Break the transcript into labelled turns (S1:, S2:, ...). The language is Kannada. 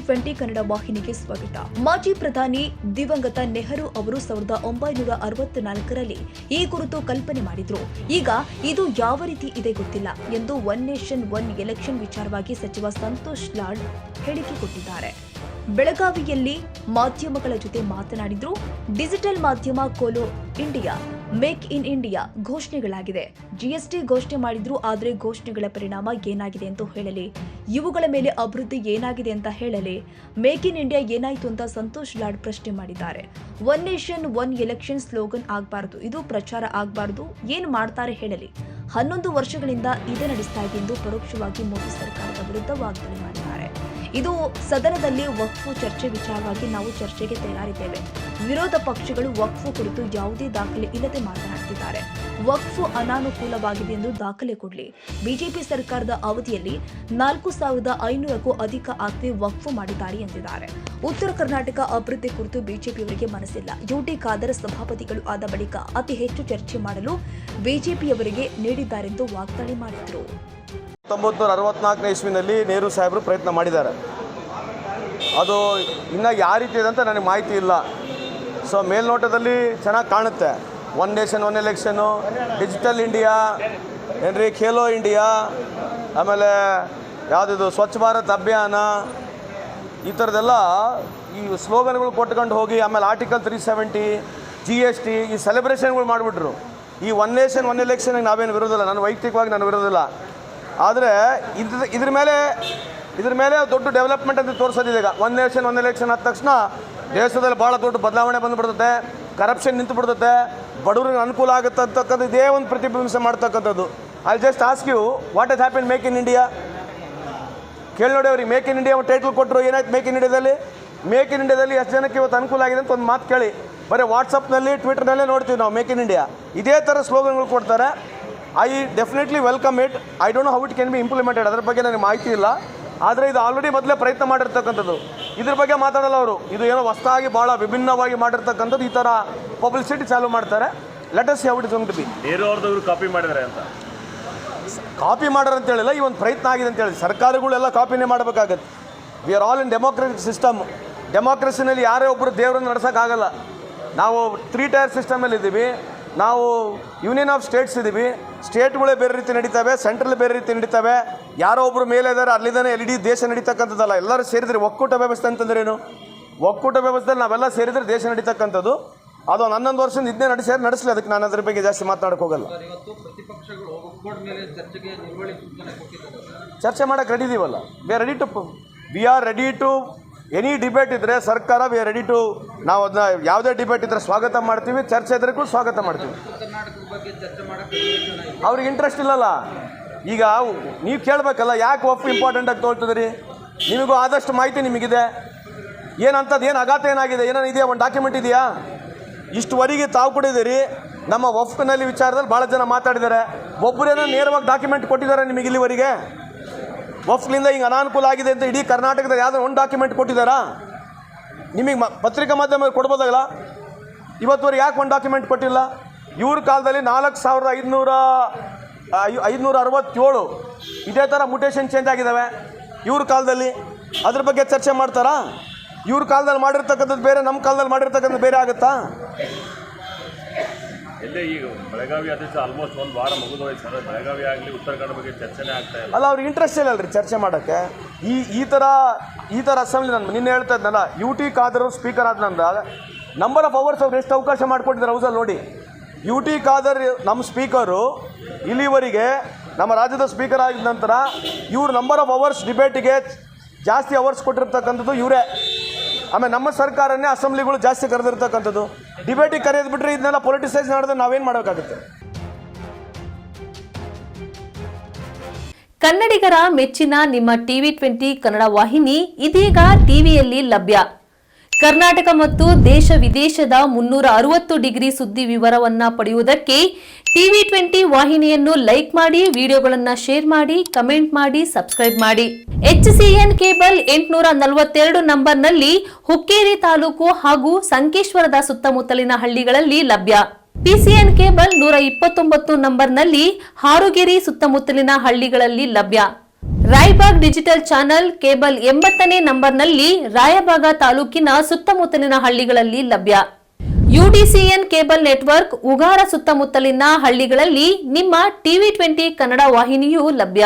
S1: ಟಿ20 ಕನ್ನಡ ವಾಹಿನಿಗೆ ಸ್ವಾಗತ. ಮಾಜಿ ಪ್ರಧಾನಿ ದಿವಂಗತ ನೆಹರು ಅವರು 1964ರಲ್ಲಿ ಈ ಕುರಿತು ಕಲ್ಪನೆ ಮಾಡಿದ್ರು. ಈಗ ಇದು ಯಾವ ರೀತಿ ಇದೆ ಗೊತ್ತಿಲ್ಲ ಎಂದು ಒನ್ ನೇಷನ್ ಒನ್ ಎಲೆಕ್ಷನ್ ವಿಚಾರವಾಗಿ ಸಚಿವ ಸಂತೋಷ್ ಲಾಡ್ ಹೇಳಿಕೆ ಕೊಟ್ಟಿದ್ದಾರೆ. ಬೆಳಗಾವಿಯಲ್ಲಿ ಮಾಧ್ಯಮಗಳ ಜೊತೆ ಮಾತನಾಡಿದ್ರು. ಡಿಜಿಟಲ್ ಮಾಧ್ಯಮ ಕೋಲೋ ಇಂಡಿಯಾ, ಮೇಕ್ ಇನ್ ಇಂಡಿಯಾ ಘೋಷಣೆಗಳಾಗಿದೆ. ಜಿಎಸ್ಟಿ ಘೋಷಣೆ ಮಾಡಿದ್ರು, ಆದರೆ ಘೋಷಣೆಗಳ ಪರಿಣಾಮ ಏನಾಗಿದೆ ಅಂತ ಹೇಳಲಿ, ಇವುಗಳ ಮೇಲೆ ಅಭಿವೃದ್ಧಿ ಏನಾಗಿದೆ ಅಂತ ಹೇಳಲಿ, ಮೇಕ್ ಇನ್ ಇಂಡಿಯಾ ಏನಾಯಿತು ಅಂತ ಸಂತೋಷ್ ಲಾಡ್ ಪ್ರಶ್ನೆ ಮಾಡಿದ್ದಾರೆ. One nation one election slogan ಆಗಬಾರದು, ಇದು ಪ್ರಚಾರ ಆಗಬಾರದು, ಏನು ಮಾಡ್ತಾರೆ ಹೇಳಲಿ. 11 ವರ್ಷಗಳಿಂದ ಇದೇ ನಡೆಸ್ತಾ ಇದೆ ಎಂದು ಪರೋಕ್ಷವಾಗಿ ಮೋದಿ ಸರ್ಕಾರದ ವಿರುದ್ಧ ವಾಗ್ದಾಳಿ ಮಾಡಿದ್ದಾರೆ. ಇದು ಸದನದಲ್ಲಿ ವಕ್ಫ್ ಚರ್ಚೆ ವಿಚಾರವಾಗಿ ನಾವು ಚರ್ಚೆಗೆ ತಯಾರಿದ್ದೇವೆ. ವಿರೋಧ ಪಕ್ಷಗಳು ವಕ್ಫ್ ಕುರಿತು ಯಾವುದೇ ದಾಖಲೆ ಇಲ್ಲದೆ ಮಾತನಾಡುತ್ತಿದ್ದಾರೆ. ವಕ್ಫ್ ಅನಾನುಕೂಲವಾಗಿದೆ ಎಂದು ದಾಖಲೆ ಕೊಡಲಿ. ಬಿಜೆಪಿ ಸರ್ಕಾರದ ಅವಧಿಯಲ್ಲಿ 4500ಕ್ಕೂ ಅಧಿಕ ಆಸ್ತಿ ವಕ್ಫ್ ಮಾಡಿದ್ದಾರೆ ಎಂದಿದ್ದಾರೆ. ಉತ್ತರ ಕರ್ನಾಟಕ ಅಭಿವೃದ್ಧಿ ಕುರಿತು ಬಿಜೆಪಿಯವರಿಗೆ ಮನಸ್ಸಿಲ್ಲ. ಯುಟಿ ಖಾದರ್ ಸಭಾಪತಿಗಳು ಆದ ಬಳಿಕ ಅತಿ ಹೆಚ್ಚು ಚರ್ಚೆ ಮಾಡಲು ಬಿಜೆಪಿಯವರಿಗೆ ನೀಡಿದ್ದಾರೆಂದು ವಾಗ್ದಾಳಿ ಮಾಡಿದರು.
S2: 1964ನೇ ಇಸ್ವಿನಲ್ಲಿ ನೆಹರು ಸಾಹೇಬರು ಪ್ರಯತ್ನ ಮಾಡಿದ್ದಾರೆ. ಅದು ಇನ್ನೂ ಯಾವ ರೀತಿ ಇದೆ ಅಂತ ನನಗೆ ಮಾಹಿತಿ ಇಲ್ಲ. ಸೊ ಮೇಲ್ನೋಟದಲ್ಲಿ ಚೆನ್ನಾಗಿ ಕಾಣುತ್ತೆ. One nation one election, digital India, ಏನ್ರಿ ಖೇಲೋ ಇಂಡಿಯಾ, ಆಮೇಲೆ ಯಾವುದಿದು ಸ್ವಚ್ಛ ಭಾರತ್ ಅಭಿಯಾನ, ಈ ಥರದ್ದೆಲ್ಲ ಈ ಸ್ಲೋಗನ್ಗಳು ಕೊಟ್ಕೊಂಡು ಹೋಗಿ ಆಮೇಲೆ ಆರ್ಟಿಕಲ್ 370, GST ಈ ಸೆಲೆಬ್ರೇಷನ್ಗಳು ಮಾಡಿಬಿಟ್ರು. ಈ ಒನ್ ನೇಷನ್ ಒನ್ ಎಲೆಕ್ಷನ್ಗೆ ನಾವೇನು ವಿರೋಧಿಲ್ಲ, ನಾನು ವೈಯಕ್ತಿಕವಾಗಿ ನಾನು ವಿರೋಧಿಲ್ಲ. ಆದರೆ ಇದ್ರ ಮೇಲೆ ದೊಡ್ಡ ಡೆವಲಪ್ಮೆಂಟ್ ಅಂತ ತೋರಿಸೋದಿದೆ. ಈಗ ಒನ್ ನೇಷನ್ ಒನ್ ಎಲೆಕ್ಷನ್ ಆದ ತಕ್ಷಣ ದೇಶದಲ್ಲಿ ಭಾಳ ದೊಡ್ಡ ಬದಲಾವಣೆ ಬಂದುಬಿಡ್ತದೆ, ಕರಪ್ಷನ್ ನಿಂತು ಬಿಡ್ತದೆ, ಬಡವ್ರಿಗೆ ಅನುಕೂಲ ಆಗುತ್ತೆ ಅಂತಕ್ಕಂಥ ಇದೇ ಒಂದು ಪ್ರತಿಬಿಂಬಿಸ ಮಾಡ್ತಕ್ಕಂಥದ್ದು. I just ask you, what has happen make in India? ಕೇಳಿ ನೋಡಿ ಅವ್ರಿಗೆ. ಮೇಕ್ ಇನ್ ಇಂಡಿಯಾ ಟೈಟಲ್ ಕೊಟ್ಟರು, ಏನಾಯ್ತು ಮೇಕ್ ಇನ್ ಇಂಡಿಯಾದಲ್ಲಿ? ಮೇಕ್ ಇನ್ ಇಂಡಿಯಾದಲ್ಲಿ ಎಷ್ಟು ಜನಕ್ಕೆ ಇವತ್ತು ಅನುಕೂಲ ಆಗಿದೆ ಅಂತ ಒಂದು ಮಾತು ಕೇಳಿ. ಬರೀ ವಾಟ್ಸಪ್ನಲ್ಲಿ ಟ್ವಿಟರ್ನಲ್ಲೇ ನೋಡ್ತೀವಿ ನಾವು ಮೇಕ್ ಇನ್ ಇಂಡಿಯಾ. ಇದೇ ಥರ ಸ್ಲೋಗನ್ಗಳು ಕೊಡ್ತಾರೆ. I definitely welcome it. I don't know how it can be implemented, ಅದ್ರ ಬಗ್ಗೆ ನನಗೆ ಮಾಹಿತಿ ಇಲ್ಲ. ಆದರೆ ಇದು ಆಲ್ರೆಡಿ ಮೊದಲೇ ಪ್ರಯತ್ನ ಮಾಡಿರ್ತಕ್ಕಂಥದ್ದು. ಇದ್ರ ಬಗ್ಗೆ ಮಾತಾಡಲ್ಲ ಅವರು. ಇದು ಏನೋ ಹೊಸದಾಗಿ ಭಾಳ ವಿಭಿನ್ನವಾಗಿ ಮಾಡಿರ್ತಕ್ಕಂಥದ್ದು. ಈ ಥರ ಪಬ್ಲಿಸಿಟಿ ಚಾಲೂ ಮಾಡ್ತಾರೆ. Let us see how it is going to be.
S3: Nehru ಅವ್ರದ್ದು ಕಾಪಿ ಮಾಡಿದ್ದಾರೆ ಅಂತ
S2: ಕಾಪಿ ಮಾಡೋರು ಅಂತ ಹೇಳಿಲ್ಲ, ಈ ಒಂದು ಪ್ರಯತ್ನ ಆಗಿದೆ ಅಂತ ಹೇಳಿ. ಸರ್ಕಾರಗಳೆಲ್ಲ ಕಾಪಿನೇ ಮಾಡಬೇಕಾಗತ್ತೆ. We are all in democratic system. ಡೆಮೋಕ್ರಸಿನಲ್ಲಿ ಯಾರೇ ಒಬ್ಬರು ದೇವರನ್ನು ನಡೆಸೋಕ್ಕಾಗಲ್ಲ. ನಾವು 3 ಟೈರ್ ಸಿಸ್ಟಮಲ್ಲಿ ಇದ್ದೀವಿ. ನಾವು ಯೂನಿಯನ್ ಆಫ್ ಸ್ಟೇಟ್ಸ್ ಇದ್ದೀವಿ. ಸ್ಟೇಟ್ಗಳೇ ಬೇರೆ ರೀತಿ ನಡೀತವೆ, ಸೆಂಟ್ರಲ್ ಬೇರೆ ರೀತಿ ನಡೀತವೆ. ಯಾರೋ ಒಬ್ಬರು ಮೇಲೆ ಇದ್ದಾರೆ, ಅಲ್ಲಿದ್ದಾನೆ ಇಡೀ ದೇಶ ನಡೀತಕ್ಕಂಥದ್ದಲ್ಲ. ಎಲ್ಲರೂ ಸೇರಿದ್ರೆ ಒಕ್ಕೂಟ ವ್ಯವಸ್ಥೆ ಅಂತಂದ್ರೇನು? ಒಕ್ಕೂಟ ವ್ಯವಸ್ಥೆಯಲ್ಲಿ ನಾವೆಲ್ಲ ಸೇರಿದರೆ ದೇಶ ನಡೀತಕ್ಕಂಥದ್ದು. ಅದು 11 ವರ್ಷದಿಂದ ಇದನ್ನೇ ನಡೆಸಲಿ. ಅದಕ್ಕೆ ನಾನು ಅದ್ರ ಬಗ್ಗೆ ಜಾಸ್ತಿ ಮಾತನಾಡಕ್ಕೆ ಹೋಗಲ್ಲ. ಚರ್ಚೆ ಮಾಡೋಕ್ಕೆ ರೆಡಿ ಇದೀವಲ್ಲ. We are ready to any debate ಇದ್ದರೆ ಸರ್ಕಾರ ವಿ ಆರ್ ರೆಡಿ ಟು. ನಾವು ಅದನ್ನ ಯಾವುದೇ ಡಿಬೇಟ್ ಇದ್ದರೆ ಸ್ವಾಗತ ಮಾಡ್ತೀವಿ, ಚರ್ಚೆ ಇದ್ರೆ ಕೂಡ ಸ್ವಾಗತ ಮಾಡ್ತೀವಿ. ಅವ್ರಿಗೆ ಇಂಟ್ರೆಸ್ಟ್ ಇಲ್ಲಲ್ಲ. ಈಗ ನೀವು ಕೇಳಬೇಕಲ್ಲ, ಯಾಕೆ ವಕ್ಫ್ ಇಂಪಾರ್ಟೆಂಟ್ ಆಗಿ ತೊಗೊಳ್ತಿದ್ರಿ? ನಿಮಗೂ ಆದಷ್ಟು ಮಾಹಿತಿ ನಿಮಗಿದೆ. ಏನಂತದ್ದು ಏನು ಅಗಾತ ಏನಾಗಿದೆ, ಏನೇನು ಇದೆಯಾ? ಒಂದು ಡಾಕ್ಯುಮೆಂಟ್ ಇದೆಯಾ? ಇಷ್ಟುವರೆಗೆ ತಾವು ಕೊಟ್ಟಿದ್ದೀರಿ. ನಮ್ಮ ವಕ್ಫ್ನಲ್ಲಿ ವಿಚಾರದಲ್ಲಿ ಭಾಳ ಜನ ಮಾತಾಡಿದ್ದಾರೆ. ಒಬ್ಬರೇನೋ ನೇರವಾಗಿ ಡಾಕ್ಯುಮೆಂಟ್ ಕೊಟ್ಟಿದ್ದಾರೆ ನಿಮಗೆ ಇಲ್ಲಿವರೆಗೆ? ವಕ್ಫ್ಲಿಂದ ಹಿಂಗೆ ಅನಾನುಕೂಲ ಆಗಿದೆ ಅಂತ ಇಡೀ ಕರ್ನಾಟಕದ ಯಾವುದೋ ಒಂದು ಡಾಕ್ಯುಮೆಂಟ್ ಕೊಟ್ಟಿದ್ದಾರಾ? ನಿಮಗೆ ಪತ್ರಿಕಾ ಮಾಧ್ಯಮ ಕೊಡ್ಬೋದಲ್ಲ? ಇವತ್ತುವರೆಗೆ ಯಾಕೆ ಒಂದು ಡಾಕ್ಯುಮೆಂಟ್ ಕೊಟ್ಟಿಲ್ಲ? ಇವ್ರ ಕಾಲದಲ್ಲಿ 4567 ಇದೇ ಥರ ಮುಟೇಷನ್ ಚೇಂಜ್ ಆಗಿದ್ದಾವೆ ಇವ್ರ ಕಾಲದಲ್ಲಿ. ಅದ್ರ ಬಗ್ಗೆ ಚರ್ಚೆ ಮಾಡ್ತಾರಾ? ಇವ್ರ ಕಾಲದಲ್ಲಿ ಮಾಡಿರ್ತಕ್ಕಂಥದ್ದು ಬೇರೆ, ನಮ್ಮ ಕಾಲದಲ್ಲಿ ಮಾಡಿರ್ತಕ್ಕಂಥದ್ದು ಬೇರೆ ಆಗುತ್ತಾ?
S3: ಎಲ್ಲೇ ಈಗ ಬೆಳಗಾವಿ ಆದೇಶ ಆಲ್ಮೋಸ್ಟ್ ಒಂದು ವಾರ ಮುಗಿದೋಯ್ತು ಸರ್. ಬೆಳಗಾವಿ ಆಗಲಿ ಉತ್ತರ ಕನ್ನಡ ಬಗ್ಗೆ ಚರ್ಚೆನೇ ಆಗ್ತಾ ಇಲ್ಲ.
S2: ಅಲ್ಲ, ಅವ್ರಿಗೆ ಇಂಟ್ರೆಸ್ಟ್ ಇಲ್ಲ ಅಲ್ರಿ ಚರ್ಚೆ ಮಾಡೋಕ್ಕೆ. ಈ ಥರ ಅಸೆಂಬ್ಲಿ ನಾನು ನಿನ್ನೆ ಹೇಳ್ತಾ ಇದ್ದನಲ್ಲ, ಯುಟಿ ಖಾದರ್ ಸ್ಪೀಕರ್ ಆದ ನಂತರ ನಂಬರ್ ಆಫ್ ಅವರ್ಸ್ ಅವ್ರು ಎಷ್ಟು ಅವಕಾಶ ಮಾಡಿಕೊಟ್ಟಿದ್ದಾರೆ ಹೌಸಲ್ಲಿ ನೋಡಿ. ಯುಟಿ ಖಾದರ್ ನಮ್ಮ ಸ್ಪೀಕರು ಇಲ್ಲಿವರೆಗೆ ನಮ್ಮ ರಾಜ್ಯದ ಸ್ಪೀಕರ್ ಆಗಿದ ನಂತರ ಇವ್ರು ನಂಬರ್ ಆಫ್ ಅವರ್ಸ್ ಡಿಬೇಟಿಗೆ ಜಾಸ್ತಿ ಅವರ್ಸ್ ಕೊಟ್ಟಿರ್ತಕ್ಕಂಥದ್ದು ಇವರೇ. ಆಮೇಲೆ ನಮ್ಮ ಸರ್ಕಾರನೇ ಅಸೆಂಬ್ಲಿಗಳು ಜಾಸ್ತಿ ಕರೆದಿರ್ತಕ್ಕಂಥದ್ದು. ಡಿಬೇಟಿಗೆ ಕರೆಯೋದು ಬಿಟ್ಟರೆ ಇದನ್ನೆಲ್ಲ ಪೊಲಿಟಿಸೈಸ್ ಮಾಡಿದ್ರೆ ನಾವೇನು ಮಾಡೋಕ್ಕಾಗುತ್ತೆ?
S4: ಕನ್ನಡಿಗರ ಮೆಚ್ಚಿನ ನಿಮ್ಮ ಟಿವಿ20 ಕನ್ನಡ ವಾಹಿನಿ ಇದೀಗ ಟಿವಿಯಲ್ಲಿ ಲಭ್ಯ. ಕರ್ನಾಟಕ ಮತ್ತು ದೇಶ ವಿದೇಶದ 360 ಡಿಗ್ರಿ ಸುದ್ದಿ ವಿವರವನ್ನ ಪಡೆಯುವುದಕ್ಕೆ ಟಿವಿ20 ವಾಹಿನಿಯನ್ನು ಲೈಕ್ ಮಾಡಿ, ವಿಡಿಯೋಗಳನ್ನು ಶೇರ್ ಮಾಡಿ, ಕಮೆಂಟ್ ಮಾಡಿ, ಸಬ್ಸ್ಕ್ರೈಬ್ ಮಾಡಿ. HCN ಕೇಬಲ್ 842 ನಂಬರ್ನಲ್ಲಿ ಹುಕ್ಕೇರಿ ತಾಲೂಕು ಹಾಗೂ ಸಂಕೇಶ್ವರದ ಸುತ್ತಮುತ್ತಲಿನ ಹಳ್ಳಿಗಳಲ್ಲಿ ಲಭ್ಯ. PCN ಕೇಬಲ್ 129 ನಂಬರ್ನಲ್ಲಿ ಹಾರುಗೆರೆ ಸುತ್ತಮುತ್ತಲಿನ ಹಳ್ಳಿಗಳಲ್ಲಿ ಲಭ್ಯ. ರಾಯಬಾಗ್ ಡಿಜಿಟಲ್ ಚಾನೆಲ್ ಕೇಬಲ್ 80ನೇ ನಂಬರ್ನಲ್ಲಿ ರಾಯಬಾಗ ತಾಲೂಕಿನ ಸುತ್ತಮುತ್ತಲಿನ ಹಳ್ಳಿಗಳಲ್ಲಿ ಲಭ್ಯ. ಯುಡಿಸಿಎನ್ ಕೇಬಲ್ ನೆಟ್ವರ್ಕ್ ಉಗಾರ ಸುತ್ತಮುತ್ತಲಿನ ಹಳ್ಳಿಗಳಲ್ಲಿ ನಿಮ್ಮ ಟಿವಿ 20 ಕನ್ನಡ ವಾಹಿನಿಯೂ ಲಭ್ಯ.